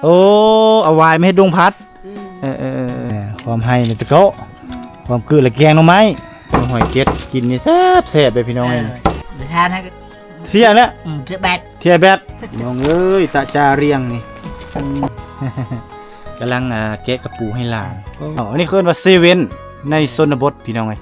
โอ้เอาไว้ไม่ให้ดวงพัดความให้ในตะโกะความกือละแกงหน่อไม้หอยเก็ดกินนี่แซ่บไปพี่น้องเอง เดี๋ยวทานให้ เสียแล้ว เสื้อแบด เทียแบดน้องเอ้ยตาจาเรียงนี่ กำลังแกะกระปูให้หลานอ๋ออันนี้คือว่าเซเว่นในชนบทพี่น้องเอ้ย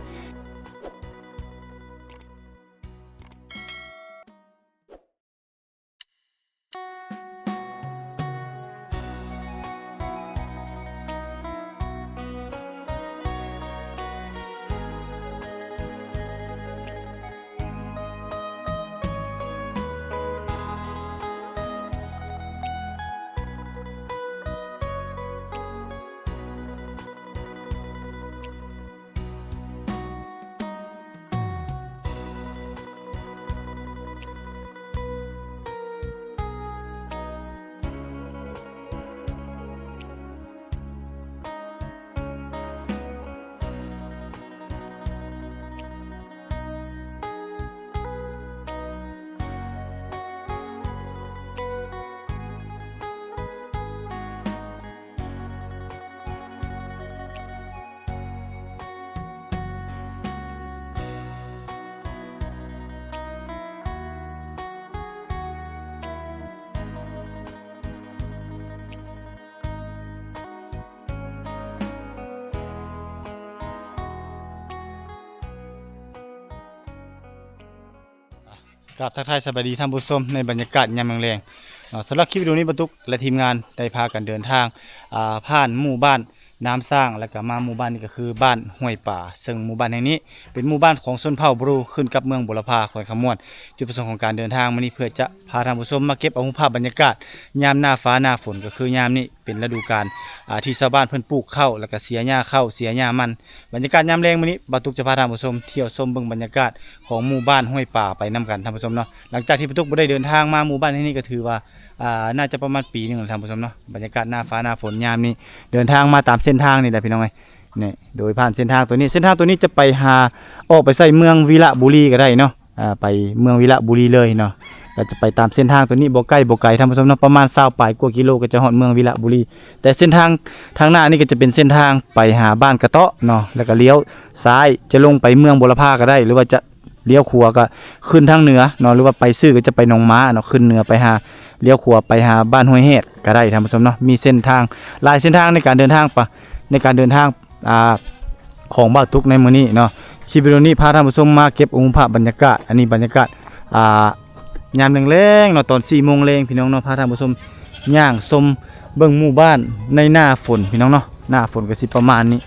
กับทักทายสวัสดีท่านผู้ชมในบรรยากาศยามแรงๆสำหรับคลิปวิดีโอนี้บรรทุกและทีมงานได้พากันเดินทางผ่านหมู่บ้านน้ำสร้างแล้วก็มาหมู่บ้านนี้ก็คือบ้านห้วยป่าซึ่งหมู่บ้านแห่งนี้เป็นหมู่บ้านของชนเผ่าบรูขึ้นกับเมืองบุรพาแขวงขมวนจุดประสงค์ของการเดินทางมานี้เพื่อจะพาท่านผู้ชมมาเก็บเอาภาพบรรยากาศยามหน้าฟ้าหน้าฝนก็คือยามนี้เป็นฤดูกาลที่ชาวบ้านเพิ่นปลูกข้าวแล้วก็เสียหญ้าข้าวเสียหญ้ามันบรรยากาศยามแรงมื้อนี้บรรทุกจะพาท่านผู้ชมเที่ยวชมเบิ่งบรรยากาศของหมู่บ้านห้วยป่าไปนํกันท่านผู้ชมเนาะหลังจากที่บรรทุกบ่ได้เดินทางมาหมู่บ้านที่นี่ก็ถือว่าน่าจะประมาณปีนึงแล้วท่านผู้ชมเนาะบรรยากาศหน้าฟ้าหน้าฝนยามนี้เดินทางมาตามเส้นทางนี่แหละพี่น้องเอ้ยนี่โดยผ่านเส้นทางตัวนี้จะไปหาออกไปใส่เมืองวีระบุรีก็ได้เนาะไปเมืองวีระบุรีเลยเนาะก็จะไปตามเส้นทางตัวนี้บ่ใกล้บ่ไกลท่านผู้ชมเนาะประมาณ20 ปลายกว่ากิโลก็จะฮอดเมืองวีระบุรีแต่เส้นทางทางหน้านี่ก็จะเป็นเส้นทางไปหาบ้านกระเตาะเนาะแล้วก็เลี้ยวซ้ายจะลงไปเมืองบุรพาก็ได้หรือว่าจะเลี้ยวขวาก็ขึ้นทางเหนือเนาะหรือว่าไปซื่อก็จะไปหนองม้าเนาะขึ้นเหนือไปหาเลี้ยวขวาไปหาบ้านห้วยเฮ็ดก็ได้ท่านผู้ชมเนาะมีเส้นทางหลายเส้นทางในการเดินทางของบ้านทุกในมื้อนี้เนาะคลิปวิดีโอนี้พาท่านผู้ชมมาเก็บองค์ภาพบรรยากาศอันนี้บรรยากาศยามแรงๆเนาะตอน4 โมงแรงพี่น้องเนาะพาท่านผู้ชมย่างชมเบิ่งหมู่บ้านในหน้าฝนพี่น้องเนาะหน้าฝนก็สิประมาณนี้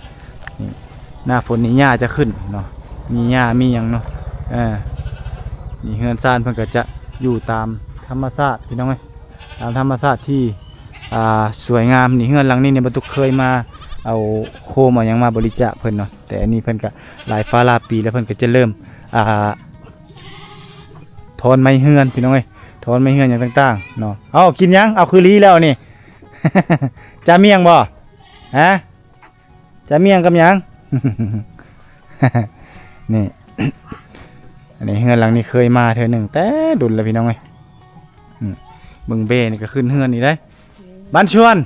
หน้าฝนนี่หญ้าจะขึ้นเนาะมีหญ้ามีหยังเนาะนี่เฮือนซ่านเพิ่นก็จะอยู่ตามธรรมชาติพี่น้องเอ้ยตามธรรมชาติที่สวยงามนี่เฮือนหลังนี้เนี่ยบรรทุกเคยมาเอาโคมเอาหยังมาบริจาคเพิ่นเนาะแต่อันนี้เพิ่นก็หลายฟ้าหลายปีแล้วเพิ่นก็จะเริ่มถอนไม้เฮือนพี่น้องเอ้ยถอนไม้เฮือนอย่างต่างๆเนาะเอากินยังเอาคือลีแล้วนี่ จะเมี่ยงบ่ฮะจะเมี่ยงกับยัง นี่ อันนี้เฮือนหลังนี้เคยมาเธอหนึ่งแต่ดุลแล้วพี่น้องเอ้ยเบิ่งเบ้นี่ก็ขึ้นเฮือนนี่ได้บ้านชวน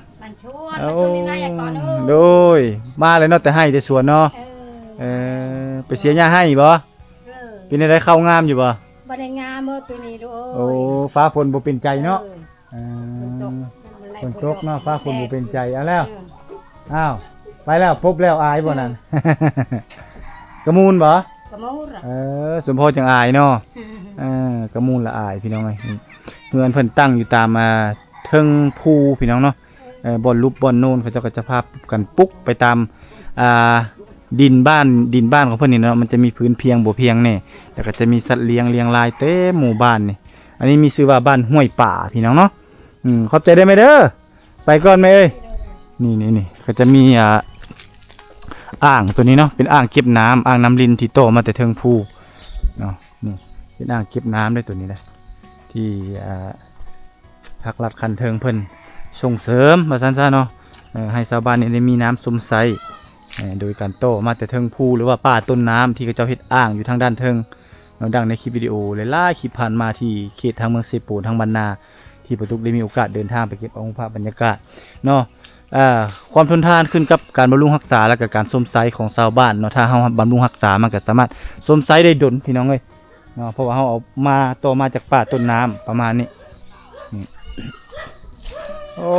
นี่นายก่อนโดยมาเลยเนาะแต่ให้แต่สวนเนาะไปเสียหญ้าให้บ่ปีนี้ได้เข้างามอยู่บ่บ่ได้งามเมื่อปีนี้ดูโอ้ฟ้าฝนบ่เป็นใจเนาะฝนตกเนาะฟ้าฝนบ่เป็นใจเอาแล้วอ้าวไปแล้วพบแล้วอายบ่นั่น กระมูลบ่กระมูลสมโพธิจังอายเนาะกระมูลละอายพี่น้องเอ้ยเฮือนเพิ่นตั้งอยู่ตามเทิงภูพี่น้องเนาะบ่อนรูปบ่อนโน่นเขาเจ้าก็จะพากันปุ๊กไปตามดินบ้านของเพิ่นนี่เนาะมันจะมีพื้นเพียงบ่เพียงแน่แล้วก็จะมีสัตว์เลี้ยงรายเต็มหมู่บ้านนี่อันนี้มีชื่อว่าบ้านห้วยป่าพี่น้องเนาะขอบใจได้ไหมเด้อไปก่อนไหมเอ้ยนี่ก็จะมีอ่างตัวนี้เนาะเป็นอ่างเก็บน้ำอ่างน้ำลินที่โตมาแต่เทิงภูเนาะนี่เป็นอ่างเก็บน้ำได้ตัวนี้เลยที่ภาครัฐคันเทิงเพิ่นส่งเสริมมาซั่นๆเนาะให้ชาวบ้านนี่ได้มีน้ำซุมใสโดยการโตมาแต่เทิงภูหรือว่าป่าต้นน้ำที่เขาเจ้าเฮ็ดอ่างอยู่ทางด้านเทิงเนาะดังในคลิปวิดีโอหลายๆคลิปผ่านมาที่เขตทางเมืองเซโปทางบรรณาที่ ที่ประตุกได้มีโอกาสเดินทางไปเก็บเอาภาพบรรยากาศเนาะความทนทานขึ้นกับการบำรุงรักษาและก็การส้มไซของชาวบ้านเนาะถ้าเฮาบำรุงรักษามันก็สามารถส้มไซได้ดนพี่น้องเอ้ยเนาะเพราะว่าเฮาเอามาต่อมาจากป่าต้นน้ำประมาณนี้นี่โอ้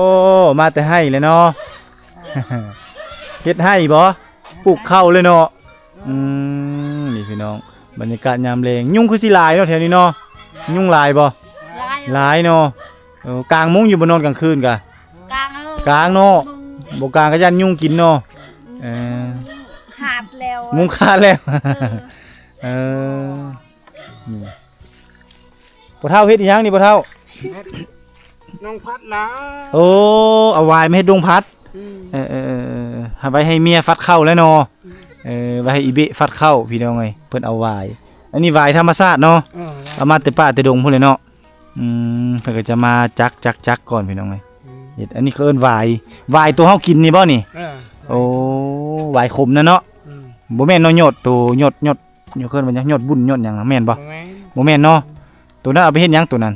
มาแต่ให้เลยเนาะ เฮ็ดให้บ่ปลูกข้าวเลยเนาะนี่พี่น้องบรรยากาศยามแลงยุงคือสิหลายเนาะแถวนี้เนาะยุงหลายบ่หลายเนาะกลางมุ้งอยู่บ่นอนกลางคืนกะกลางเนาะบ่กลางก็ยันยุงกินเนาะขาดแล้วมุ้งขาดแล้วเออนี่บ่เฒ่าเฮ็ดอีหยังนี่บ่เฒ่าน้องพัดนะโอ้เอาวายมาเฮ็ดดงพัดหาไว้ให้เมียฟัดเข้าแล้วเนาะไว้ให้อีเบะฟัดเข้าพี่น้องเอ้ยเพิ่นเอาวายอันนี้วายธรรมชาติเนาะเอามาแต่ป่าแต่ดงพุ่นเลยเนาะเพิ่นก็จะมาจักก่อนพี่น้องเอ้ยเฮ็ดอันนี้คือเอิ้นวายตัวเฮากินนี่บ่นี่โอ้วายขมนะเนาะบ่แม่นเนาะยอดตัวยอดอยู่เพิ่นว่าหยังยอดบุญยอดหยังแม่นบ่บ่แม่นเนาะตัวนั้นเอาไปเฮ็ดหยังตัวนั้น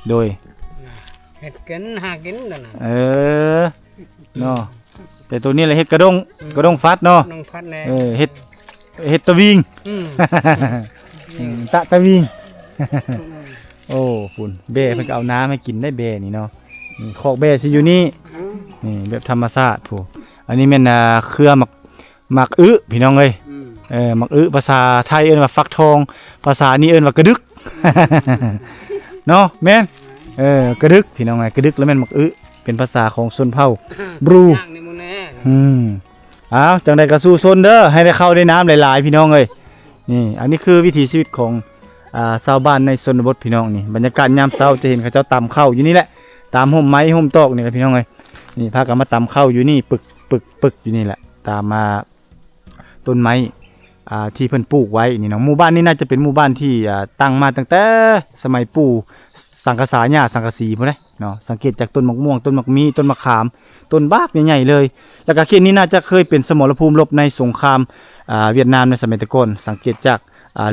โดยเฮ็ดกินหากินนั่นน่ะเนาะแต่ตัวนี้แหละเฮ็ดกระดงฟัดเนาะน้องพัดแน่เฮ็ดตะวิงตะวิงโอ้ฝุ่นเบ้เพิ่นก็เอาน้ำให้กินได้เบ้นี่เนาะคอกเบ้สิอยู่นี่แบบธรรมชาติผู้อันนี้แม่นเครือหมักอึพี่น้องเอ้ยหมักอึภาษาไทยเอิ้นว่าฟักทองภาษานี้เอิ้นว่ากระดึกเนาะแม่นกระดึกพี่น้องไงกระดึกแล้วแม่นหมักอึเป็นภาษาของชนเผ่าบรูจังใดก็สู้ซนเด้อให้ได้เข้าได้น้ำหลายๆพี่น้องเอ้ยนี่อันนี้คือวิถีชีวิตของชาวบ้านในชนบทพี่น้องนี่บรรยากาศยามเช้าจะเห็นเขาเจ้าตำข้าวอยู่นี่แหละตามห่มไม้ห่มตอกนี่แหละพี่น้องเอ้ยนี่พากันมาตำข้าวอยู่นี่ปึกอยู่นี่แหละตามมาต้นไม้ที่เพิ่นปลูกไว้นี่เนาะหมู่บ้านนี้น่าจะเป็นหมู่บ้านที่ตั้งมาตั้งแต่สมัยปู่สังกะสาหญ้าสังกะสีพุ่นเด้เนาะสังเกตจากต้นมะม่วงต้นมะมีต้นมะขามต้นบากใหญ่ๆเลยแล้วก็เขตนี้น่าจะเคยเป็นสมรภูมิรบในสงครามเวียดนามในสมัยตะก่อนสังเกตจาก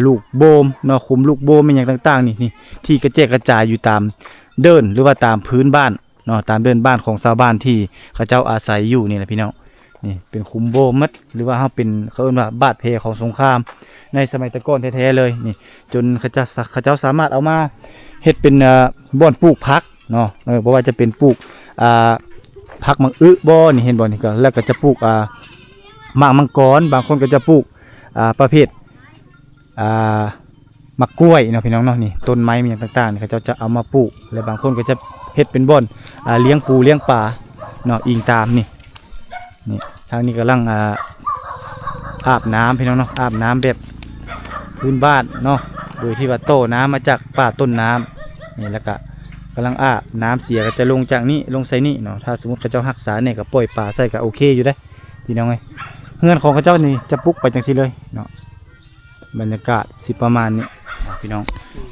ลูกโบมเนาะคุมลูกโบมเป็นอย่างต่างๆนี่ที่กระจายอยู่ตามเดินหรือว่าตามพื้นบ้านเนาะตามเดินบ้านของชาวบ้านที่เขาเจ้าอาศัยอยู่นี่แหละพี่น้องนี่เป็นคุมโบมมัดหรือว่าเขาเป็นเขาเรียกว่าบาดแผลของสงครามในสมัยตะก่อนแท้ๆเลยนี่จนเขาเจ้าสามารถเอามาเฮ็ดเป็นบ่อนปลูกผักเนาะเพราะว่าจะเป็นปลูกผักมังบ่นี่เห็นบ่นี่ก็แล้วก็จะปลูกหมากมังกรบางคนก็จะปลูกประเภทมะกล้วยเนาะพี่น้องเนาะนี่ต้นไม้มีอย่างต่างๆนี่เขาจะเอามาปลูกและบางคนก็จะเฮ็ดเป็นบ่อนเลี้ยงปูเลี้ยงปลาเนาะอิงตามนี่ทางนี้กำลังอาบน้ำพี่น้องเนาะอาบน้ำแบบพื้นบ้านเนาะโดยที่ว่าโต้น้ำมาจากป่าต้นน้ำนี่แล้วก็กำลังอาบน้ำเสียก็จะลงจากนี้ลงใส่นี่เนาะถ้าสมมติเขาเจ้ารักษาเนี่ยก็ปล่อยปลาใส่ก็โอเคอยู่ได้พี่น้องไงเฮือนของเขาเจ้านี่จะปลุกไปจังซี่เลยเนาะบรรยากาศสิประมาณนี้พี่น้อง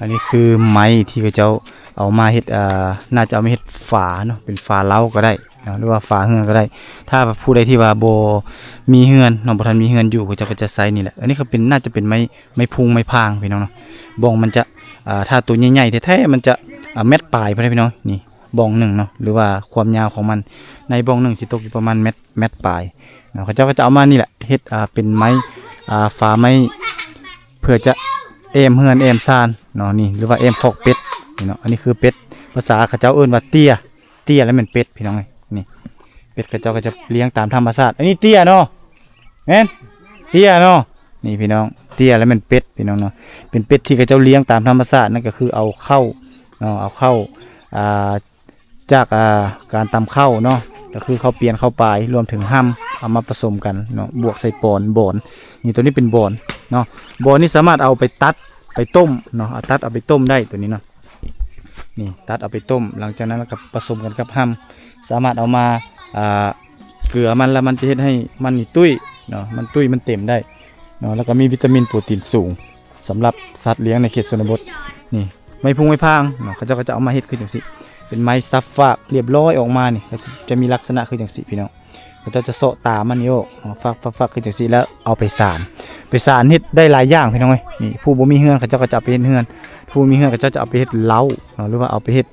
อันนี้คือไม้ที่เขาเจ้าเอามาเฮ็ดน่าจะเอามาเฮ็ดฝาเนาะเป็นฝาเล้าก็ได้หรือว่าฝาเฮือนก็ได้ถ้าผู้ใดที่ว่าโบมีเฮือนน้องบ่ทันมีเฮือนอยู่เขาเจ้าก็จะใส่นี่แหละอันนี้ก็เป็นน่าจะเป็นไม้พุงไม้พางพี่น้องเนาะบ้องมันจะถ้าตัวใหญ่ๆแท้ๆมันจะเม็ดปลายไปได้พี่น้องนี่บ้องหนึ่งเนาะหรือว่าความยาวของมันในบ้องหนึ่งสิตกอยู่ประมาณเม็ดปลายเนาะเขาเจ้าก็จะเอามานี่แหละเฮ็ดเป็นไม้ฝาไม้เพื่อจะเอมเฮือนเอมซานเนาะนี่หรือว่าเอมคอกเป็ดนี่เนาะอันนี้คือเป็ดภาษาเขาเจ้าเอิ้นว่าเตี้ยแล้วมันเป็ดพี่น้องนี่เป็ดเขาเจ้าก็จะเลี้ยงตามธรรมชาติอันนี้เตี้ยเนาะแม่นเตี้ยเนาะนี่พี่น้องเตี้ยแล้วมันเป็ดพี่น้องเนาะเป็นเป็ดที่เขาเจ้าเลี้ยงตามธรรมชาตินั่นก็คือเอาเข้าเนาะเอาเข้าจากการตำข้าวเนาะก็คือเขาเปลี่ยนเข้าไปรวมถึงห้ำเอามาผสมกันเนาะบวกใส่บ่อนนี่ตัวนี้เป็นบ่อนเนาะบ่อนนี่สามารถเอาไปตัดไปต้มเนาะตัดเอาไปต้มได้ตัวนี้เนาะนี่ตัดเอาไปต้มหลังจากนั้นแล้วก็ผสมกันกับห้ำสามารถเอามาเกลือมันแล้วมันจะเฮ็ดให้มันนี่ตุ้ยเนาะมันตุ้ยมันเต็มได้เนาะแล้วก็มีวิตามินโปรตีนสูงสำหรับสัตว์เลี้ยงในเขตชนบทนี่ไม่พุงไม่พางเนาะเขาจะเอามาเฮ็ดขึ้นจังซี่เป็นไม้ซับฟากเรียบร้อยออกมานี่จะมีลักษณะขึ้นจังซี่พี่น้องเขาจะเสาะตามันโยกฟักขึ้นจังซี่แล้วเอาไปสานเฮ็ดได้หลายอย่างพี่น้องเอ้ยนี่ผู้บ่มีเฮือนเขาจะเอาไปเฮ็ดเฮือนผู้มีเฮือนเขาจะเอาไปเฮ็ดเล้าหรือว่าเอาไปเฮ็ด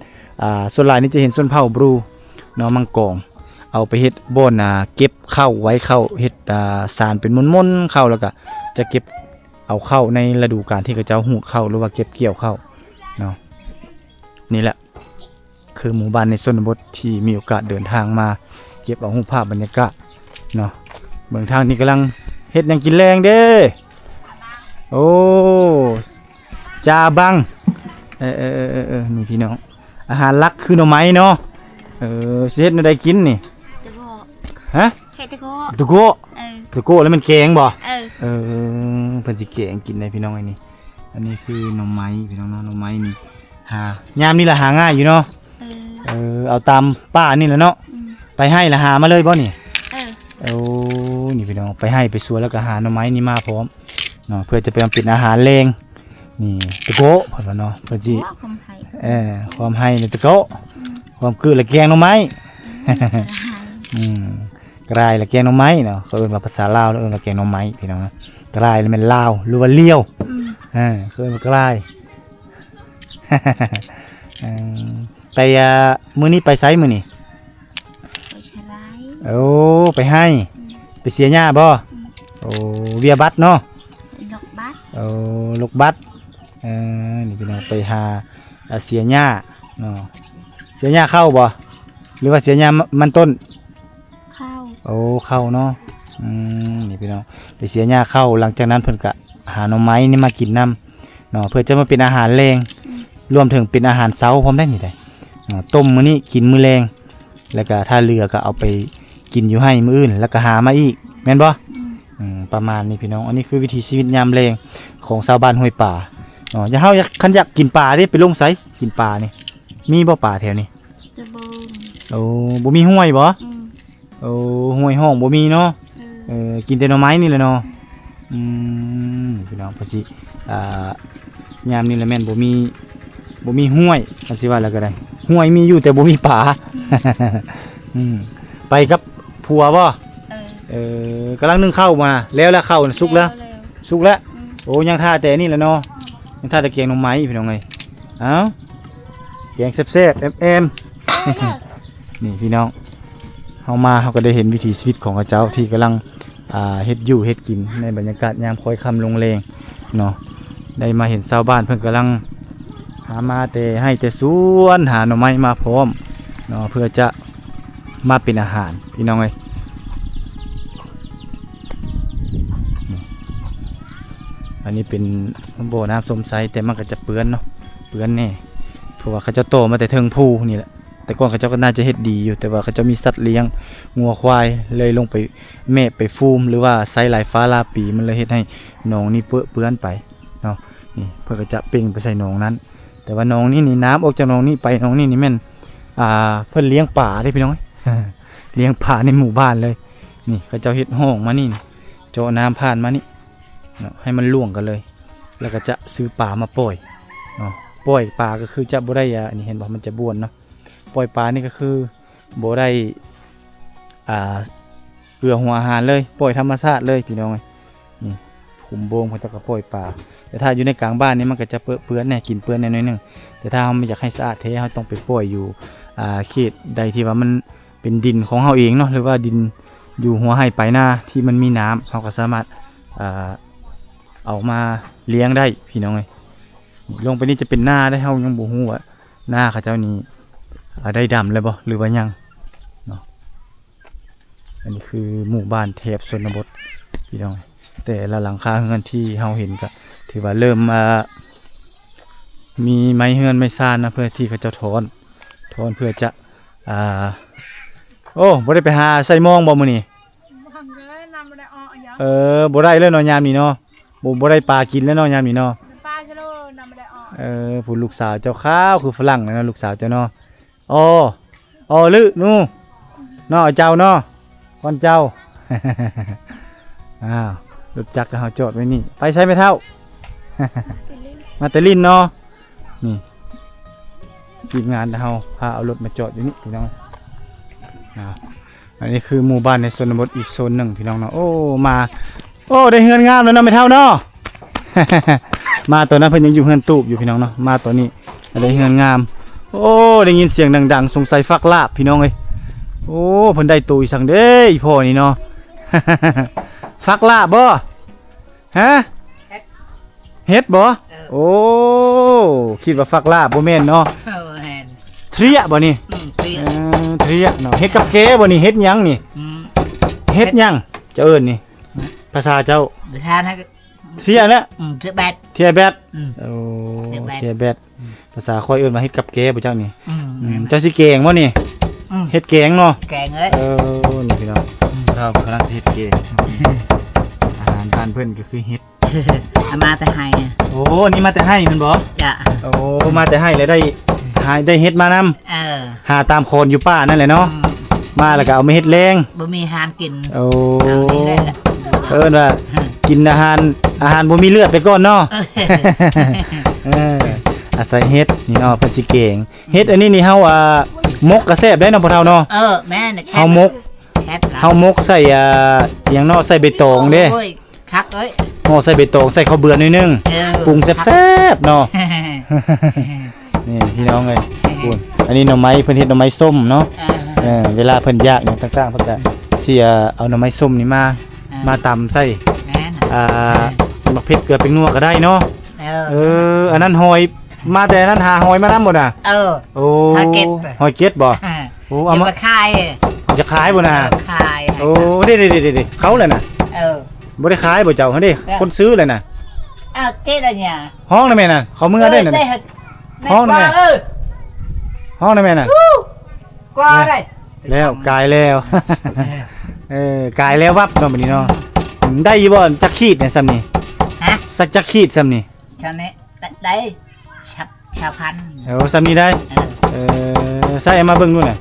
ส่วนหลายนี่จะเห็นส้นเผาบลูเนาะมังกรเอาไปเฮ็ดบ่อนเก็บข้าวไว้ข้าวเฮ็ดสารเป็นมนๆข้าวแล้วก็จะเก็บเอาเข้าในฤดูกาลที่เขาเจ้าหูดเข้าหรือว่าเก็บเกี่ยวเข้าเนาะนี่แหละคือหมู่บ้านในชนบทที่มีโอกาสเดินทางมาเก็บเอารูปภาพบรรยากาศเนาะเมืองทางนี้กำลังเฮ็ดหยังกินแรงเด้โอ้จาบังนี่พี่น้องอาหารหลักคือหน่อไม้เนาะสิเฮ็ดแนวใดกินนี่ ตะโก ฮะ เฮ็ดตะโก ตุโกะ ตุโกะแล้วมันแกงบ่ เออ เพิ่นสิแกงกินได้พี่น้องไอ้นี่อันนี้คือหน่อไม้พี่น้องเนาะหน่อไม้นี่ยามนี่ล่ะหาง่ายอยู่เนาะเอาตามป้านี่แหละเนาะไปให้ละหามาเลยบ่นี่นี่พี่น้องไปให้ไปสวนแล้วก็หาหน่อไม้นี่มาพร้อมเนาะเพื่อจะไปทำเป็นอาหารแรงนี่ตะโกะเพิ่นว่าเนาะเพิ่นสิความให้ในตะโกะความคือละแกงหน่อไม้ กลายละแกงหน่อไม้เนาะเขาเอิ้นว่าภาษาลาวเอิ้นว่าแกงหน่อไม้พี่น้องนะกลายแล้วมันลาวหรือว่าเลี้ยวเขาเอิ้นว่ากลาย ไปมื้อนี้ไปไสมื้อนี้ ไปใช้ไร โอ้ไปให้ไปเสียหญ้าบ่โอ้เวียบัตรเนาะ ดอกบัต โอ้ลูกบัตรนี่พี่น้องไปหาเสียหญ้าเนาะเสียหญ้าเข้าบ่หรือว่าเสียหญ้ามันต้น เข้า โอ้เข้าเนาะนี่พี่น้องไปเสียหญ้าเข้าหลังจากนั้นเพิ่นก็หาหน่อไม้นี่มากินนํเนาะเพื่อจะมาเป็นอาหารแรงรวมถึงเป็นอาหารเช้าพร้อมได้นี่ได้ต้มมื้อนี้กินมื้อแรงแล้วก็ถ้าเหลือก็เอาไปกินอยู่ให้มื้ออื่นแล้วก็หามาอีกแม่นบ่ประมาณนี้พี่น้องอันนี้คือวิถีชีวิตยามแรงของชาวบ้านห้วยป่าเนาะอย่าเฮาคันอยากกินปลาเด้ไปลงไสกินปลานี่มีบ่ปลาแถวนี้ ตะบง โอ้บ่มีห้วยบ่โอ้ห้วยห้องบ่มีเนาะกินแต่หน่อไม้นี่แหละเนาะพี่น้องเพราะสิยามนี้ละแม่นบ่มีห้วยว่าสิว่าแล้วก็ได้ห้วยมีอยู่แต่บ่มีป่า ไปกับผัวบ่กำลังนึ่งข้าวมาแล้วข้าวน่ะสุกแล้วสุกแล้วโอ้ยังท่าแต่นี่แหละเนาะยังท่าแต่แกงหน่อไม้พี่น้องเอ้ยเอ้าแกงแซ่บๆแอมๆ นี่พี่น้องเฮามาเฮาก็ได้เห็นวิถีชีวิตของเขาเจ้าที่กำลังเฮ็ดอยู่เฮ็ดกินในบรรยากาศยามค่อยค่ำลงแรงเนาะได้มาเห็นชาวบ้านเพิ่นกำลังหามาแต่ให้แต่สวนหาหน่อไม้มาพร้อมเนาะเพื่อจะมาเป็นอาหารพี่น้องเอ้ยอันนี้เป็นบ่อน้ำสมไซแต่มันก็จะเปื้อนเนาะเปื้อนแน่เพราะว่าเขาจะโตมาแต่เทิงภูนี่แหละแต่ก่อนเขาเจ้าก็น่าจะเฮ็ดดีอยู่แต่ว่าเขาเจ้ามีสัตว์เลี้ยงงัวควายเลยลงไปแม่ไปฟูมหรือว่าไซไหลฟ้าลาปีมันเลยเฮ็ดให้หนองนี่เปื้อนไปเนาะนี่เพื่อก็จะเป่งไปใส่หนองนั้นแต่ว่าหนองนี่น้ำออกจากหนองนี่ไปหนองนี่แม่นเพิ่นเลี้ยงป่าได้พี่น้อง เลี้ยงป่าในหมู่บ้านเลยนี่เขาเจ้าเฮ็ดห้องมานี่เจาะน้ำผ่านมานี่เนาะให้มันล่วงกันเลยแล้วก็จะซื้อป่ามาปล่อยเนาะปล่อยป่าก็คือจะบ่ได้อันนี้เห็นบ่มันจะบ้วนเนาะปล่อยปลานี่ก็คือบ่ได้เกลือหัวอาหารเลยปล่อยธรรมชาติเลยพี่น้องนี่ขุมโบงเขาจะก็ปล่อยปลาแต่ถ้าอยู่ในกลางบ้านนี่มันก็จะเปื้อนแน่กินเปื้อนแน่น้อยนึงแต่ถ้าเราไม่อยากให้สะอาดแท้เราต้องไปปล่อยอยู่เขตใดที่ว่ามันเป็นดินของเราเองเนาะหรือว่าดินอยู่หัวไร่ปลายนาที่มันมีน้ำเราก็สามารถเอามาเลี้ยงได้พี่น้องลงไปนี่จะเป็นหน้าได้เรายังบ่ฮู้ว่าหน้าเขาเจ้านี้ได้ดำเลยบ่หรือว่ายังเนาะอันนี้คือหมู่บ้านแถบชนบทพี่น้องแต่ละหลังคาเฮือนที่เราเห็นก็ถือว่าเริ่มมีไม้เฮือนไม้ซ่านนะเพื่อที่เขาจะถอนเพื่อจะโอ้บ่ได้ไปหาใส่มองบ่มื้อนี้บ่ได้เลยเนาะยามนี้เนาะบ่ได้ปลากินแล้วเนาะยามนี้เนาะปลาชะโลนำบ่ได้ออกผู้ลูกสาวเจ้าข้าวคือฝรั่งนะลูกสาวเจ้าเนาะอ๋อลึนู่เนาะเจ้าเนาะก่อนเจ้า รถจักรเขาจอดไว้นี่ไปใช้ไม่เท่า มาแต่ลินเนาะนี่ทีมงานเขาพาเอารถมาจอดอยู่นี่พี่น้องอันนี้คือหมู่บ้านในชนบทอีกโซนหนึ่งพี่น้องเนาะโอ้มาโอ้ได้เฮือนงามแล้วเนาะไม่เท่าเนาะ มาตัวนั้นเพิ่นยังอยู่เฮือนตูบอยู่พี่น้องเนาะมาตัวนี้ได้เฮือนงาม โอ้ได้ยินเสียงดังๆสงสัยฟักลาบพี่น้องเอ้ยโอ้เพิ่นได้ตุยสั่งเด้อีพ่อนี่เนาะ ฟักลาบบ่ฮะเฮ็ดบ่โอ้คิดว่าฟักลาบบ่แม่นเนาะ แม่น เทรียบ่นี่ เปรี้ยว เทรียเนาะเฮ็ดกับแกบ่นี่เฮ็ดหยังนี่ อืม เฮ็ดหยังเจ้าเอิ้นนี่ภาษาเจ้า ไปทานให้ เทรียนะ เสื้อแบด เทียแบด อืม โอ้ เทียแบด เทียแบดภาษาค่อยเอิ้นว่าเฮ็ดกับแกบ่เจ้านี่ อืม เจ้าสิแกงบ่นี่ อืม เฮ็ดแกงเนาะ แกงเอ้ย นี่พี่น้องเรากำลังสิเฮ็ดแกงอาหารบ้านเพิ่นก็คือเฮ็ด เอามาแต่ให้อะ โอ้นี่มาแต่ให้แมันบ่ จ้ะ โอ้มาแต่ให้แล้วได้เฮ็ดมานำ เออ หาตามโคนอยู่ป่านั่นแหละเนาะ อืม มาแล้วก็เอามาเฮ็ดแรง บ่มีอาหารกิน โอ้ เอานี่แหละ เอิ้นว่ากินอาหารบ่มีเลือดไปก่อนเนาะ เอออาศัยเฮ็ดนี่เนาะเพิ่นสิเก่งเฮ็ดอันนี้นี่เฮามกก็แซ่บได้เนาะพ่อเฒ่าเนาะ เออแม่น่ะแชท เฮามก แชท เฮามกใส่อหยังเนาะใส่ใบตองเด้ โอ้ยคักเอ้ย ห่อใส่ใบตองใส่ข้าวเบื่อหน่อยนึง เออ ปรุงแซ่บๆเนาะ นี่พี่น้องเอ้ยคุณอันนี้หน่อไม้เพิ่นเฮ็ดหน่อไม้ส้มเนาะ เวลาเพิ่นยากอย่างต่างๆเพิ่นก็สิเอาหน่อไม้ส้มนี่มาตำใส่ แม่น่ะ บักเผ็ดเกลือเป็นนัวก็ได้เนาะ เออ อันนั้นหอยมาแต่นั้นหาหอยมานำบ่น่ะ เออ โอ้ หอยเก็ด หอยเก็ดบ่ เออ โอ้เอามา จะขาย จะขายบ่น่ะ ขายให้ โอ้เด้ๆๆๆเขาแหละน่ะ เออ บ่ได้ขายบ่เจ้าเฮาเด้คนซื้อเลยน่ะ อ้าวเจ๊ได้เนี่ย ห้องน่ะแม่น่ะเขาเมื่อได้น่ะ ห้องนั่นไง เออ ห้องน่ะแม่น่ะ กว่าได้ แล้วกายแล้ว กายแล้ววับเนาะบัดนี้เนาะได้อยู่บ่จักขีดเนี่ยซ้ำนี่ ฮะ สักจักขีดซ้ำนี่ ชาวนี้ได้ชาวพันธุ์ เอาซ้ำนี่ได้ เออ ใส่เอามาเบิ่งดูน่ะ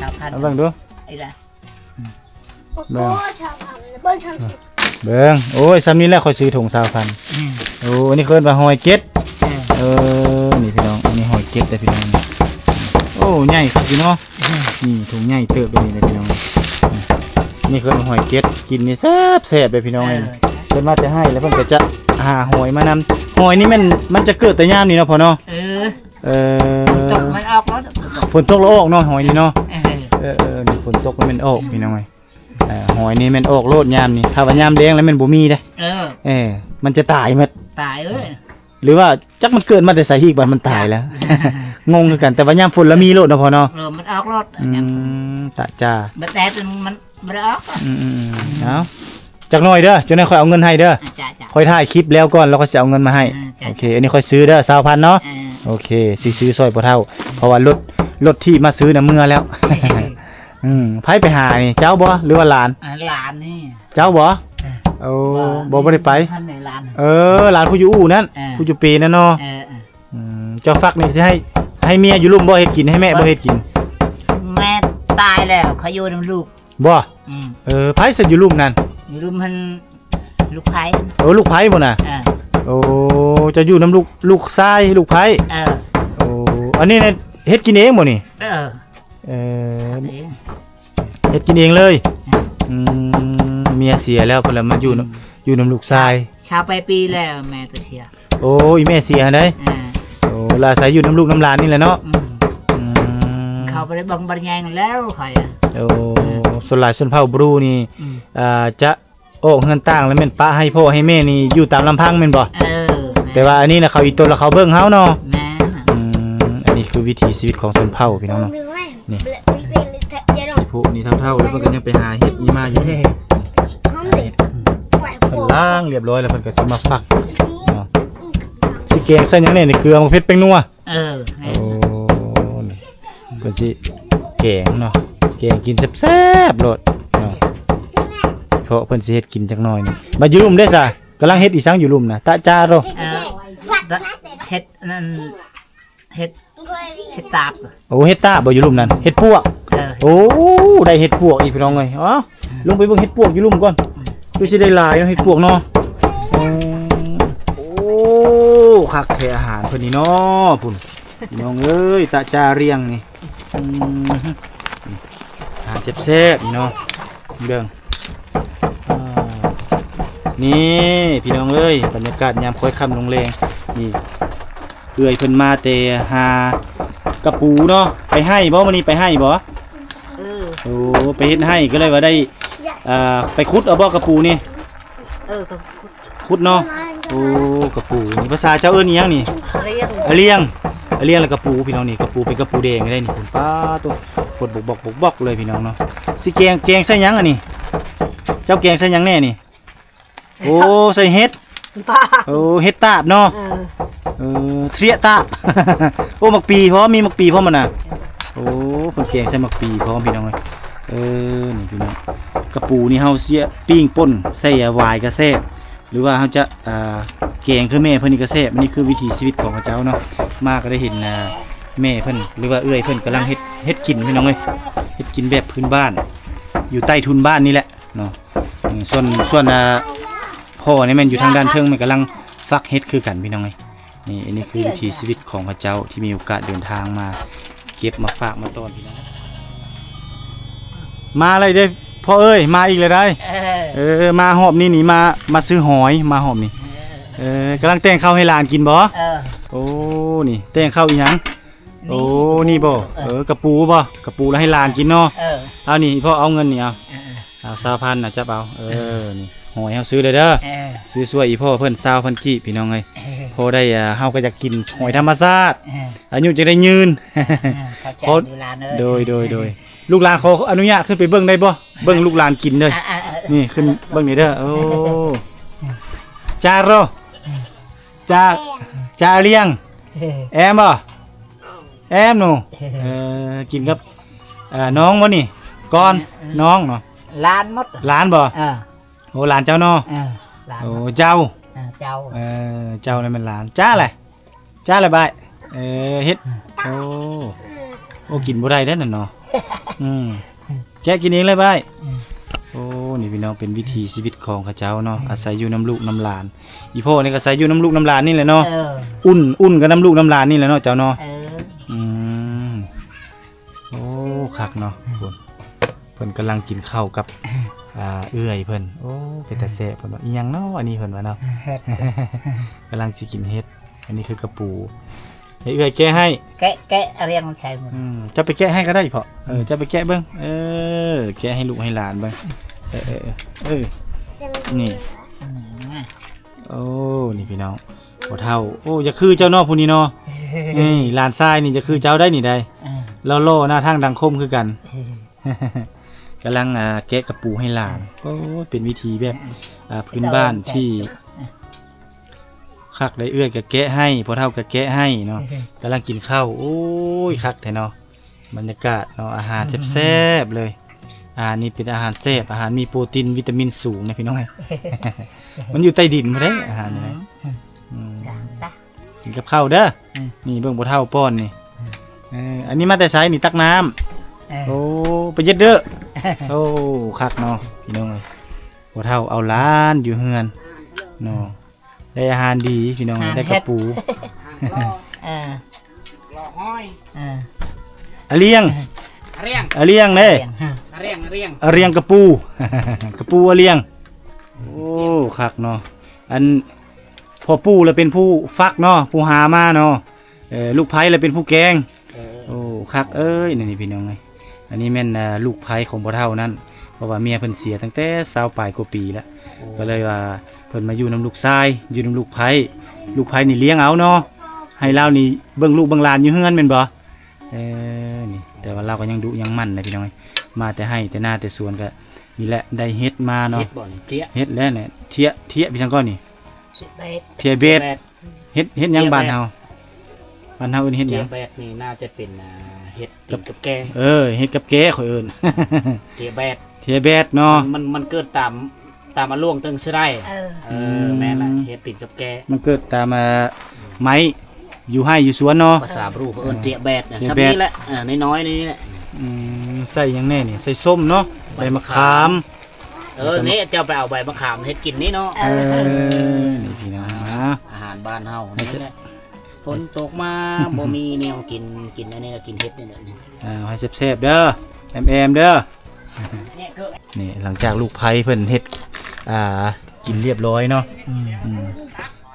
ชาวพันธุ์ เอาเบิ่งดู ไอ้ละ เบิ่งเบิ่งโอ้ยซ้ำนี่แหละค่อยซื้อถุง20,000 อืม โอ้อันนี้เพิ่นว่าหอยเก็ด เออ นี่พี่น้องอันนี้หอยเก็ดเด้อพี่น้องโอ้ใหญ่ครับพี่น้องนี่ถุงใหญ่เติบเลยนี่เด้อพี่น้องนี่คือหอยเก็ดกินนี่แซ่บๆเด้อพี่น้องเอ้ย เพิ่นมาจะให้แล้วเพิ่นก็จะหาหอยมานำหอยนี่มันจะเกิดแต่ยามนี่เนาะพ่อเนาะ เออ เอ ตกมันออกรถ ฝนตกแล้วออกเนาะหอยนี่เนาะ เออ นี่ฝนตกแล้วมันออกพี่น้องเอ้ยหอยนี่มันออกโลดยามนี่ถ้าว่ายามแดงแล้วมันบ่มีเด้ เออ มันจะตายหมด ตายเอ้ย หรือว่าจักมันเกิดมาแต่ไสอีกบัดมันตายแล้ว งงคือกันแต่ว่ายามฝนแล้วมีโลดเนาะพ่อเนาะ เออมันออกรถ ตะจ้า บัดแต่มันบ่ได้ออก เอาจักหน่อยเด้อจักหน่อยค่อยเอาเงินให้เด้อ จ้าจ้า ค่อยถ่ายคลิปแล้วก่อนแล้วก็จะเอาเงินมาให้ จ้ะ โอเคอันนี้ค่อยซื้อเด้อ20,000เนาะ เออ โอเคสิซื้อซอยบ่เท่าเพราะว่ารถที่มาซื้อน่ะเมื่อแล้ว ไผไปหานี่เจ้าบ่หรือว่าหลาน หลานนี่ เจ้าบ่โอ้บ่ได้ไป ท่านในหลาน หลานผู้อยู่อู่นั่น เออ ผู้อยู่ปีนั่นเนาะ เออ เจ้าฟักนี่สิให้เมียอยู่ลุ่มบ่เฮ็ดกินให้แม่บ่เฮ็ดกิน แม่ตายแล้วเขาโยนลูก บ่ อืม ไผสิอยู่ลุ่มนั่น อยู่รุมมันลูกไผ่ ลูกไผบ่น่ะ เออ โอ้เจะอยู่นํลูกชายลูกไผ เออ โอ้อันนี้เนี่ยเฮ็ดกินเองบ่นี่ เออ เออ เอง เฮ็ดกินเองเลยเมียเสียแล้วเพิ่นละมาอยู่นํลูกชาย ชาวไปปีแล้วแม่ตัวเชียร์ โอ้ยแม่เสียหั่นเด้ เออ โอ้ลาใส่อยู่น้ำลูกน้ำหลานนี่แหละเนาะ อืมเขาไปได้บังบรรยายกันแล้วข่อยอ่ะ โอ้ส่วนหลายส่วนเผ่าบรูนี่ อืม จะโอ้เงินต่างแล้วแม่นป้าให้พ่อให้แม่นี่อยู่ตามลำพังแม่นบ่ เออ แต่ว่าอันนี้นะเขาอีตนแล้วเขาเบิ่งเฮาเนาะ แม่น่ะ อันนี้คือวิถีชีวิตของชนเผ่าพี่น้องเนาะ นี่ ผู้นี่เท่าๆแล้วเพิ่นก็ยังไปหาเฮ็ดอีมาอยู่เพิ่นล้างเรียบร้อยแล้วเพิ่นก็สิมาฟักเนาะสิแกงใส่หยังเนี่ยนี่เกลือมะเผ็ดแป้งนัว เออแม่ โอ้นี่เพิ่นสิแกงเนาะแกงกินแซ่บๆโลดเนาะเพราะเพิ่นสิเฮ็ดกินจักหน่อยนี่มาอยู่ลุ่มได้ซะกำลังเฮ็ดอีสังอยู่ลุ่มน่ะตะจาโร เออเฮ็ดนั่นเฮ็ดตาบ โอ้เฮ็ดตาบ่อยู่ลุ่มนั่นเฮ็ดพวก เออ โอ้ได้เฮ็ดพวกอีกพี่น้องเอ้ยอ๋อลงไปเบิ่งเฮ็ดพวกอยู่ลุ่มก่อนคือสิได้หลายเนาะเฮ็ดพวกเนาะโอ้คักแท้อาหารเพิ่นนี่เนาะพุ่นพี่น้องเอ้ยตะจาเรียงนี่อาหารแซ่บๆนี่เนาะเบิ่งนี่พี่น้องเอ้ยบรรยากาศยามค่อยค่ำลงแรงนี่เอื้อยเพิ่นมาแต่หา กระปูเนาะไปให้บ่มื้อนี้ไปให้บ่ เออ โอ้ไปเฮ็ดให้ก็เลยว่าได้ไปขุดเอาบ่กระปูนี่ เออก็ ขุดเนาะโอ้กระปูนี่ภาษาเจ้าเอิ้นอิหยังนี่ เรียง อะเลียงอะเลียงแล้วกระปูพี่น้องนี่กระปูเป็นกระปูแดงได้นี่คุณป้าตัวฝดบกเลยพี่น้องเนาะสิแกงใส่หยังอันนี้เจ้าแกงใส่หยังแน่นี่โอ้ใส่เห็ด ป้า โอ้เห็ดตาบเนาะ เทรียตาบ โอ้มักปีพร้อมมีมักปีพร้อมมันน่ะโอ้เพิ่นแกงใส่มักปีพร้อมพี่น้องเอ้ยนี่พี่น้องกระปูนี่เฮาเสียปิ้งป่นใส่หวายก็แซ่บหรือว่าเฮาจะแกงคือแม่เพิ่นนี่ก็แซ่บอันนี้คือวิถีชีวิตของเขาเจ้าเนาะมาก็ได้เห็นแม่เพิ่นหรือว่าเอื้อยเพิ่นกำลังเฮ็ดกินพี่น้องเอ้ยเฮ็ดกินแบบพื้นบ้าน อยู่ใต้ทุนบ้านนี่แหละเนาะส่วนพ่อนี่แม่นอยู่ทางด้านเทิงมันกำลังฟักเฮ็ดคือกันพี่น้องเอ้ยนี่อันนี้คือวิถีชีวิตของพระเจ้าที่มีโอกาสเดินทางมาเก็บมาฝากมาต้อนพี่น้องมาอะไรเด้อพ่อเอ้ยมาอีกเลยได้มาหอบนี่หนีมาซื้อหอยมาหอบนี่กำลังแต่งข้าวให้หลานกินบ่โอ้นี่แต่งข้าวอีหยังโอ้นี่บ่กระปูบ่กระปูแล้วให้หลานกินเนาะเอานี่พ่อเอาเงินนี่เอา20,000น่ะจับเอานี่หอยเฮาซื้อเลยเด้อซื้อช่วยอีพ่อเพิ่น20,000กีบพี่น้องเอ้ยพอได้เฮาก็อยากกินหอยธรรมชาติอายุจะได้ยืนขอโดยลูกหลานขออนุญาตขึ้นไปเบิ่งได้บ่เบิ่งลูกหลานกินเด้อนี่ขึ้นเบิ่งนี่เด้อโอ้จาโรจาเลี้ยงแอมบ่แอมหนูกินกับน้องบ่นี่ก่อนน้องเนาะ ล้านมด หลานบ่โอ้หลานเจ้าเนาะโอ้เจ้าเจ้านั่นเป็นหลานจ้าอะไรบายเฮ็ดโอ้กินบ่ได้เด้อนั่นเนาะแกกินเองเลยบายโอ้นี่พี่น้องเป็นวิถีชีวิตของเขาเจ้าเนาะอาศัยอยู่น้ำลูกน้ำหลานอีพ่อนี่ก็อาศัยอยู่น้ำลูกน้ำหลานนี่แหละเนาะอุ่นกับน้ำลูกน้ำหลานนี่แหละเนาะเจ้าเนาะโอ้คักเนาะเพิ่นกำลังกินข้าวกับเอื้อยเพิ่นโอ้เป็นตาแซ่บเพิ่นว่าอีหยังเนาะอันนี้เพิ่นว่าเนาะ กำลังสิกินเฮ็ดอันนี้คือกระปูให้เอื้อยแกะให้แกะเรียงใช่หมดจะไปแกะให้ก็ได้พ่อจะไปแกะเบิ่งแกะให้ลูกให้หลานเบิ่งนี่โอ้นี่พี่น้องบ่เฒ่าโอ้จะคือเจ้าเนาะผู้นี้เนาะนี่หลานชายนี่จะคือเจ้าได้นี่ได้แล้วโลหน้าทางดังคมคือกันกำลังแกะกระปูให้หลานโอ้เป็นวิธีแบบพื้นบ้านที่คักได้เอื้อยก็แกะให้พอเฒ่าก็แกะให้เนาะกำลังกินข้าวโอ้ยคักแท้เนาะบรรยากาศเนาะอาหารแซ่บๆเลยนี่เป็นอาหารแซ่บอาหารมีโปรตีนวิตามินสูงนะพี่น้อง มันอยู่ใต้ดินบ่ได้อาหารนี่นะกินกับข้าวเด้อนี่เบิ่งบ่เฒ่าป้อนนี่อันนี้มาแต่ไสนี่ตักน้ำโอ้ไปเย็ดเด้อโอ้คักเนาะพี่น้องเอ้ยบ่เฒ่าเอาหลานอยู่เฮือนเนาะได้อาหารดีพี่น้องได้กระปูรอห้อยอะเลียงเด้ เรียงกระปู กระปูอะเลียงโอ้คักเนาะอันพ่อปู่แล้วเป็นผู้ฟักเนาะผู้หามาเนาะลูกไผ่แล้วเป็นผู้แกงโอ้คักเอ้ยนี่พี่น้องเอ้ยอันนี้แม่นลูกไผ่ของบ่เฒ่านั้นเพราะว่าเมียเพิ่นเสียตั้งแต่20ปลายกว่าปีแล้วก็เลยว่าเพิ่นมาอยู่น้ำลูกชายอยู่น้ำลูกไผ่นี่เลี้ยงเอาเนาะให้เรานี่เบิ่งลูกเบิ่งหลานอยู่เฮือนแม่นบ่นี่แต่ว่าเราก็ยังดุยังมั่นนะพี่น้องมาแต่ให้แต่หน้าแต่สวนก็นี่แหละได้เฮ็ดมาเนาะเฮ็ดแล้วเนี่ยเทียพี่ช่างก้อนนี่เทียเบ็ดเฮ็ดหยังบ้านเฮาเอิ้นเฮ็ดหยังเทียเบ็ดนี่น่าจะเป็นเฮ็ดกับแกเฮ็ดกับแกข่อยเอิ้น เทียเบ็ดเนาะมันเกิดตามมาล่วงตึงสิได้แม่นล่ะเฮ็ดติดกับแกมันเกิดตามไม้อยู่ให้อยู่สวนเนาะภาษาบรูเขาเอิ้นเทียเบ็ดซับนี้แหละน้อยๆนี่แหละใส่หยังแน่นี่ใส่ส้มเนาะใบมะขามนี่เจ้าไปเอาใบมะขามเฮ็ดกินนี่เนาะนี่พี่น้องอาหารบ้านเฮานี่แหละฝนตกมาบ่มีแนวกินอันนี้ก็กินเฮ็ดนี่แหละให้แซ่บๆเด้อแอมเด้อนี่หลังจากลูกไผ่เพิ่นเฮ็ดกินเรียบร้อยเนาะ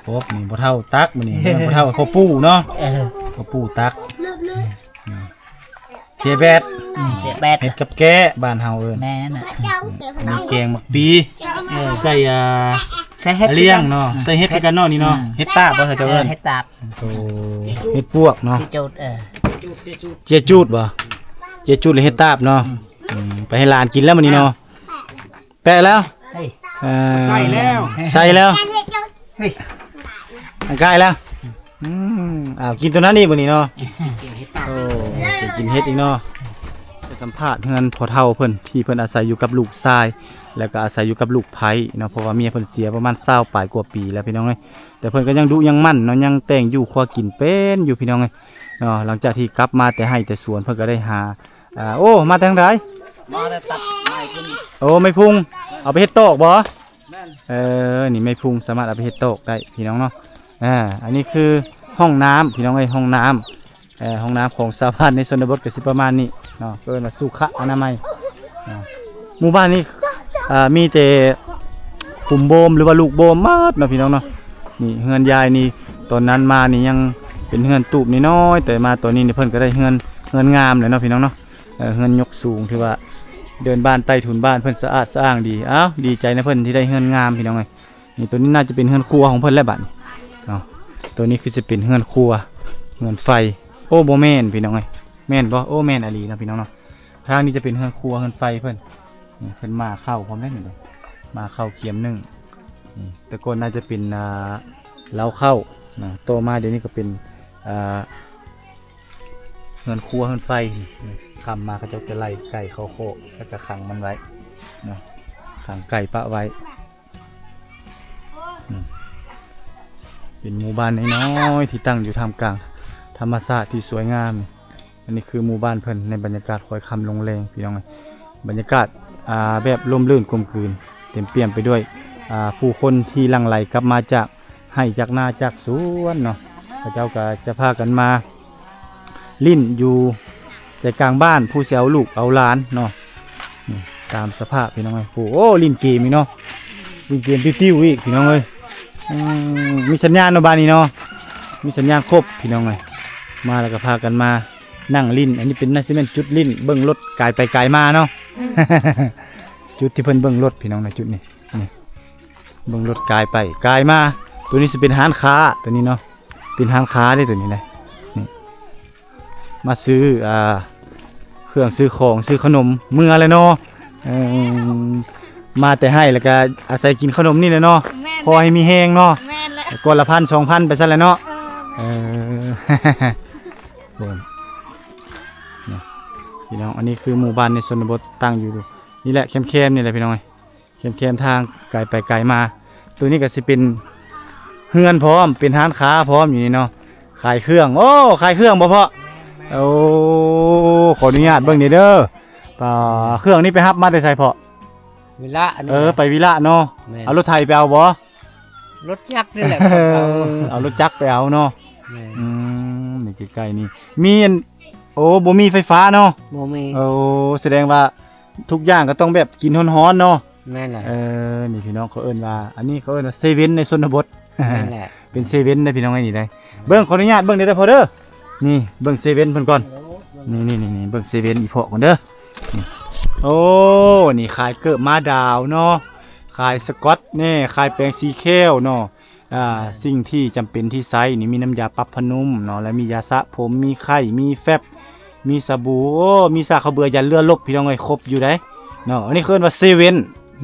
ครบนี่บ่เฒ่าตักมื้อนี้บ่เฒ่าข้าวปูเนาะข้าวปูตัก เทแบด เสียแบด เฮ็ดกับแก้บ้านเฮาเอิ้น แม่น่ะ มีแกงหมักปี ใส่ใช้เฮ็ด เลี้ยงเนาะใส่เฮ็ดคือกันเนาะนี่เนาะเฮ็ดตาบบ่ใส่เจ้าเอิ้น เฮ็ดตาบ โอ้เฮ็ดปวกเนาะ ที่จุดเจียจูดบ่เจียจูดหรือเฮ็ดตาบเนาะไปให้หลานกินแล้วมื้อนี้เนาะแปะแล้ว เฮ้ย ใส่แล้ว เฮ้ย ใกล้แล้วกินตัวนั้นนี่มื้อนี้เนาะโอ้จะกินเฮ็ดอีกเนาะจะสัมภาษณ์เฮือนพ่อเฒ่าเพิ่นที่เพิ่นอาศัยอยู่กับลูกชาย แล้วก็อาศัยอยู่กับลูกไผเนาะเพราะว่าเมียเพิ่นเสียประมาณ20ปลายกว่าปีแล้วพี่น้องเอ้ยแต่เพิ่นก็ยังดุยังมั่นเนาะยังแต่งอยู่ครัวกินเป็นอยู่พี่น้องเอ้ยเนาะหลังจากที่กลับมาแต่ให้แต่สวนเพิ่นก็ได้หาโอ้มาทางใด มาได้ตัดไม้ขึ้น โอ้ไม่พุงเอาไปเฮ็ดโต๊ะบ่นี่ไม่พุงสามารถเอาไปเฮ็ดโต๊ะได้พี่น้องเนาะอันนี้คือห้องน้ำพี่น้องเอ้ยห้องน้ำห้องน้ำของชาวบ้านในชนบทก็สิประมาณนี้เนาะเอิ้นว่าสุขอนามัยหมู่บ้านนี้มีแต่ขุมโบมหรือว่าลูกโบมมาดเนาะพี่น้องเนาะนี่เฮือนยายนี่ตอนนั้นมานี่ยังเป็นเฮือนตูบน้อยๆแต่มาตอนนี้นี่เพิ่นก็ได้เฮือนงามเลยเนาะพี่น้องเนาะเฮือนยกสูงที่ว่าเดินบ้านใต้ถุนบ้านเพิ่นสะอาดสะอ้างดีอ้าวดีใจนะเพิ่นที่ได้เฮือนงามพี่น้องเอ้ยนี่ตัวนี้น่าจะเป็นเฮือนครัวของเพิ่นแล้วบัดเนาะตัวนี้คือจะเป็นเฮือนครัวเฮือนไฟโอ้บ่แม่นพี่น้องเอ้ยแม่นบ่โอ้แม่นอลีนะพี่น้องเนาะทางนี้จะเป็นเฮือนครัวเฮือนไฟเพิ่นนี่เพิ่นมาเข้าพร้อมได้นี่เลยมาเข้าเกียมนึ่งนี่แต่ก่อนน่าจะเป็นเล้าเข้านะโตมาเดี๋ยวนี้ก็เป็นเฮือนครัวเฮือนไฟคำมาเขาจะไล่ไก่เข้าโคกแล้วก็ขังมันไว้นะขังไก่ปะไว้เป็นหมู่บ้านน้อยๆที่ตั้งอยู่ท่ามกลางธรรมชาติที่สวยงามอันนี้คือหมู่บ้านเพิ่นในบรรยากาศคอยคำลงแรงพี่น้องบรรยากาศแบบร่มรื่นกลมกลืนเต็มเปี่ยมไปด้วยผู้คนที่หลั่งไหลกลับมาจากให้จากนาจากสวนเนาะพระเจ้าก็จะพากันมาลิ้นอยู่แต่กลางบ้านผู้เสียเอาลูกเอาหลานเนาะตามสภาพพี่น้องเลยโอ้ลิ้นเกมอีเนาะลิ้นเกมติ้วๆอีกพี่น้องเลยมีสัญญาณเนาะบ้านนี้เนาะมีสัญญาณครบพี่น้องเลยมาแล้วก็พากันมานั่งลิ้นอันนี้เป็นน่าจะเป็นจุดลิ้นเบิ้งรถกายไปกายมาเนาะ จุดที่เพิ่นเบิ้งรถพี่น้องนะจุดนี้นี่เบิ้งรถกายไปกายมาตัวนี้จะเป็นห้านค้าตัวนี้เนาะเป็นห้านค้าได้ตัวนี้นะนี่มาซื้อเครื่องซื้อของซื้อขนมเมื่อไรเนาะมาแต่ให้แล้วก็อาศัยกินขนมนี่แหละเนาะพอให้มีแห้งเนาะก้อนละ1,000-2,000ไปซะแล้วเนาะพี่น้องอันนี้คือหมู่บ้านในชนบทตั้งอยู่นี่แหละเข้มๆนี่แหละพี่น้องเข้มๆทางไกลไปไกลมาตัวนี้ก็สิเป็นเฮือนพร้อมเป็นร้านค้าพร้อมอยู่นี่เนาะขายเครื่องโอ้ขายเครื่องบ่เพาะโอ้ขออนุญาตเบิ่งนี่เด้อเครื่องนี้ไปฮับมาได้ใส่เพาะ วิละไปวิละเนาะเอารถไถไปเอาบ่ รถจักรนี่แหละ เอารถจักรไปเอาเนาะนี่ใกล้ๆนี่มีโอ้บ่มีไฟฟ้าเนาะ บ่มี โอ้แสดงว่าทุกอย่างก็ต้องแบบกินร้อนๆเนาะ แม่นแหละ นี่พี่น้องเขาเอิ้นว่าอันนี้เขาเอิ้นว่าเซเว่นในชนบท แม่นแหละ เป็นเซเว่นได้พี่น้องไอ้นี่ได้เบิ่งขออนุญาตเบิ่งได้พอเด้อนี่เบิ่งเซเว่นเพิ่นก่อนนี่เบิ่งเซเว่นอีพอก่อนเด้อนี่โอ้นี่ขายเกิบมาดาวเนาะขายสกอตนี่ขายแปรงสีเคลเนาะสิ่งที่จำเป็นที่ใช้นี่มีน้ำยาปรับผ้านุ่มเนาะและมียาสระผมมีไข่มีแฟบมีสบู่โอ้มีสาขาวเบื่อยันเลือดลบพี่น้องเอ้ยครบอยู่ได้เนาะอันนี้คือว่าเซเว่น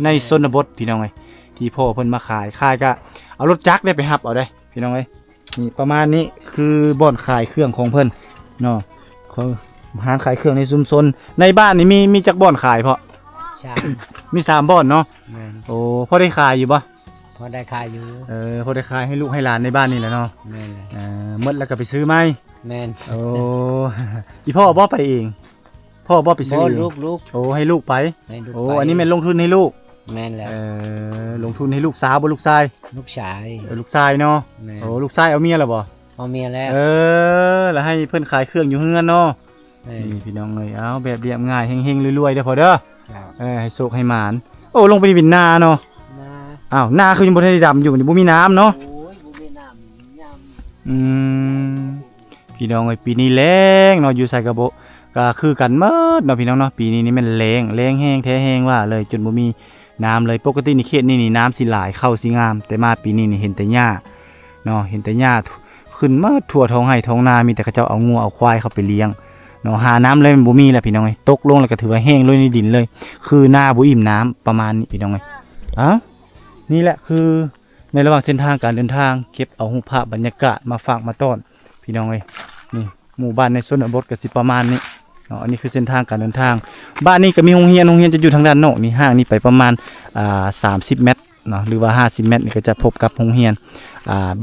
ในชนบทพี่น้องเอ้ยที่พ่อเพิ่นมาขายก็เอารถจักรได้ไปหับเอาได้พี่น้องเอ้ยนี่ประมาณนี้คือบ่อนขายเครื่องของเพิ่นเนาะเขาร้านขายเครื่องในชุมชนในบ้านนี่มีจักบ่อนขายเพาะ ใช่ มี3บ่อนเนาะ แม่น โอ้พอได้ขายอยู่บ่ พอได้ขายอยู่ พอได้ขายให้ลูกให้หลานในบ้านนี่แหละเนาะ แม่นแหละ หมดแล้วก็ไปซื้อไหม แม่น โอ้ อีพ่อบ่ไปเองพ่อบ่ไปซื้อ บ่ เอง ลูก โอ้ให้ลูกไป ให้ลูก โอ้ ไป อันนี้แม่นลงทุนให้ลูก แม่นแหละ ลงทุนให้ลูกสาวบ่ลูกชาย ลูกชาย ลูกชายเนาะ แม่น โอ้ลูกชายเอาเมียแล้วบ่ เอาเมียแล้ว แล้วให้เพิ่นขายเครื่องอยู่เฮือนเนาะ แม่น นี่พี่น้องเอ้ยเอาแบบเรียบง่ายเฮงๆรวยๆเด้อพ่อเด้อ ครับ ให้โชคให้หมานโอ้ลงไปในวินนาเนาะ มา อ้าวนาคือยังบ่ทันได้ดำอยู่นี่บ่มีน้ำเนาะ โอ้ยบ่มีน้ำยาม พี่น้องเอ้ยปีนี้แล้งเนาะอยู่ใส่กระโบ ก็คือกันหมดเนาะพี่น้องเนาะปีนี้นี่มันแรงแห้งแท้แห้งว่าเลยจนบ่มีน้ำเลยปกตินี่เขตนี่น้ำสิหลายเข้าสิงามแต่มาปีนี้นี่เห็นแต่หญ้าเนาะเห็นแต่หญ้าขึ้นมาทั่วท้องไร่ท้องนามีแต่เขาเจ้าเอางัวเอาควายเข้าไปเลี้ยงเนาะหาน้ำเลยมันบ่มีแล้วพี่น้องเอ้ยตกลงแล้วก็ถือว่าแห้งเลยในดินเลย คือหน้าบ่อิ่มน้ำประมาณนี้พี่น้องเอ้ยนี่แหละคือในระหว่างเส้นทางการเดินทางเก็บเอารูปภาพบรรยากาศมาฝากมาต้อนพี่น้องเอ้ยนี่หมู่บ้านในชนบทก็สิประมาณนี้เนาะอันนี้คือเส้นทางการเดินทางบ้านนี้ก็มีโรงเรียนจะอยู่ทางด้านนอกนี่ห่างนี่ไปประมาณ30 เมตรเนาะหรือว่า50 เมตรนี่ก็จะพบกับโรงเรียน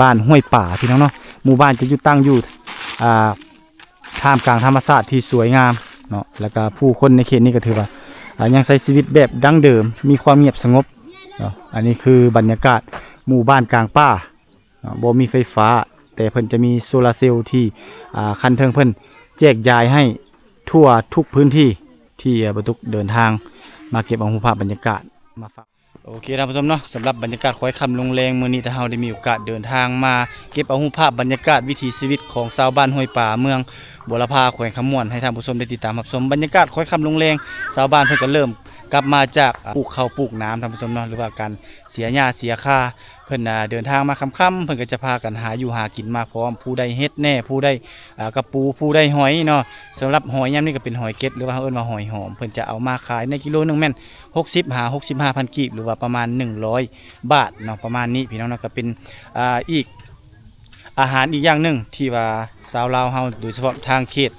บ้านห้วยป่าพี่น้องเนาะหมู่บ้านจะอยู่ตั้งอยู่ท่ามกลางธรรมชาติที่สวยงามเนาะแล้วก็ผู้คนในเขตนี้ก็ถือว่ายังใช้ชีวิตแบบดั้งเดิมมีความเงียบสงบเนาะอันนี้คือบรรยากาศหมู่บ้านกลางป่าบ่มีไฟฟ้าแต่เพิ่นจะมีโซลาร์เซลล์ที่คันเทิงเพิ่นแจกจ่ายให้ทั่วทุกพื้นที่ที่บรรทุกเดินทางมาเก็บเอารูปภาพบรรยากาศมาฝากโอเคท่านผู้ชมเนาะสำหรับบรรยากาศค่อยค่ำลงแรงมื้อนี้ถ้าเฮาได้มีโอกาสเดินทางมาเก็บเอารูปภาพบรรยากาศวิถีชีวิตของชาวบ้านห้วยป่าเมืองบัวลำพาแขวงคำม่วนให้ท่านผู้ชมได้ติดตามรับชมบรรยากาศค่อยค่ำลงแรงชาวบ้านเพิ่นก็เริ่มกลับมาจากปลูกข้าวปลูกน้ำท่านผู้ชมเนาะหรือว่าการเสียหญ้าเสียค่าเพิ่นเดินทางมาค่ำๆเพิ่นก็จะพากันหาอยู่หากินมาพร้อมผู้ได้เฮ็ดแน่ผู้ได้กระปูผู้ได้หอยเนาะสำหรับหอยยามนี้ก็เป็นหอยเก็ดหรือว่าเอิ้นว่าหอยหอมเพิ่นจะเอามาขายในกิโลนึงแม่น65,000 กีบหรือว่าประมาณ100 บาทเนาะประมาณนี้พี่น้องเนาะก็เป็นอีกอาหารอีกอย่างหนึ่งที่ว่าชาวลาวเฮาโดยเฉพาะทางเขต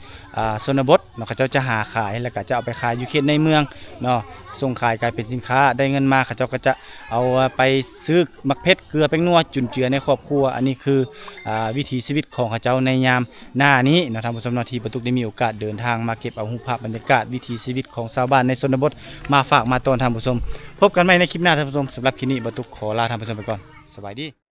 ชนบทเนาะเขาเจ้าจะหาขายแล้วก็จะเอาไปขายอยู่เขตในเมืองเนาะส่งขายกลายเป็นสินค้าได้เงินมาเขาเจ้าก็จะเอาไปซื้อมักเพชรเกลือแป้งนัวจุนเจือในครอบครัวอันนี้คือวิถีชีวิตของเขาเจ้าในยามหน้านี้เนาะท่านผู้ชมเนาะที่ประตุกได้มีโอกาสเดินทางมาเก็บเอารูปภาพบรรยากาศวิถีชีวิตของชาวบ้านในชนบทมาฝากมาต้อนท่านผู้ชมพบกันใหม่ในคลิปหน้าท่านผู้ชมสำหรับคลิปนี้ประตุกขอลาท่านผู้ชมไปก่อนสวัสดี